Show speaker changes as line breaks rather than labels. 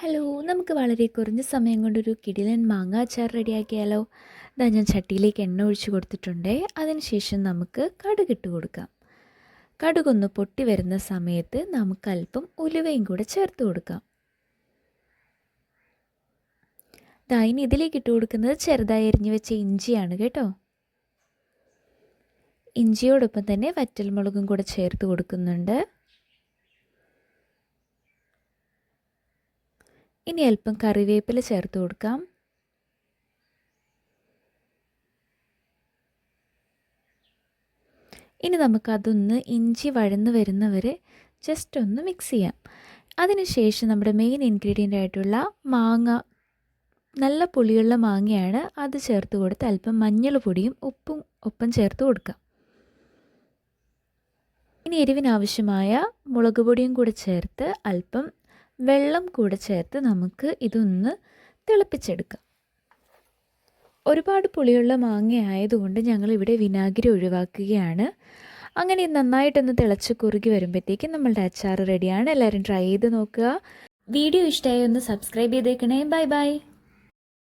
Hello, നമുക്ക് വളരെ കുറഞ്ഞ സമയം കൊണ്ടൊരു കിടിലൻ മാങ്ങ അച്ചാർ റെഡിയാക്കിയാലോ? ഇതാ ഞാൻ ചട്ടിയിലേക്ക് എണ്ണ ഒഴിച്ച് കൊടുത്തിട്ടുണ്ടേ. അതിനുശേഷം നമുക്ക് കടുകിട്ട് കൊടുക്കാം. കടുകൊന്ന് പൊട്ടി വരുന്ന സമയത്ത് നമുക്ക് അല്പം ഉലുവയും കൂടെ ചേർത്ത് കൊടുക്കാം. ദാ ഇനി ഇതിലേക്ക് ഇട്ട് കൊടുക്കുന്നത് ചെറുതായി അരിഞ്ഞു വെച്ച ഇഞ്ചിയാണ് കേട്ടോ. ഇഞ്ചിയോടൊപ്പം തന്നെ വറ്റൽമുളകും കൂടെ ചേർത്ത് കൊടുക്കുന്നുണ്ട്. ഇനി അല്പം കറിവേപ്പില ചേർത്ത് കൊടുക്കാം. ഇനി നമുക്കതൊന്ന് ഇഞ്ചി വഴന്ന് വരുന്നവരെ ജസ്റ്റ് ഒന്ന് മിക്സ് ചെയ്യാം. അതിനുശേഷം നമ്മുടെ മെയിൻ ഇൻഗ്രീഡിയൻ്റ് ആയിട്ടുള്ള മാങ്ങ, നല്ല പുളിയുള്ള മാങ്ങയാണ്, അത് ചേർത്ത് കൊടുത്ത് അല്പം മഞ്ഞൾപ്പൊടിയും ഉപ്പും ഒപ്പം ചേർത്ത് കൊടുക്കാം. ഇനി എരിവിനാവശ്യമായ മുളക് പൊടിയും കൂടെ ചേർത്ത് അല്പം വെള്ളം കൂടെ ചേർത്ത് നമുക്ക് ഇതൊന്ന് തിളപ്പിച്ചെടുക്കാം. ഒരുപാട് പുളിയുള്ള മാങ്ങ ആയതുകൊണ്ട് ഞങ്ങളിവിടെ വിനാഗിരി ഒഴിവാക്കുകയാണ്. അങ്ങനെ നന്നായിട്ടൊന്ന് തിളച്ച് കുറുകി വരുമ്പോഴത്തേക്കും നമ്മളുടെ അച്ചാർ റെഡിയാണ്. എല്ലാവരും ട്രൈ ചെയ്ത് നോക്കുക. വീഡിയോ ഇഷ്ടമായി ഒന്ന് സബ്സ്ക്രൈബ് ചെയ്തേക്കണേ. Bye bye.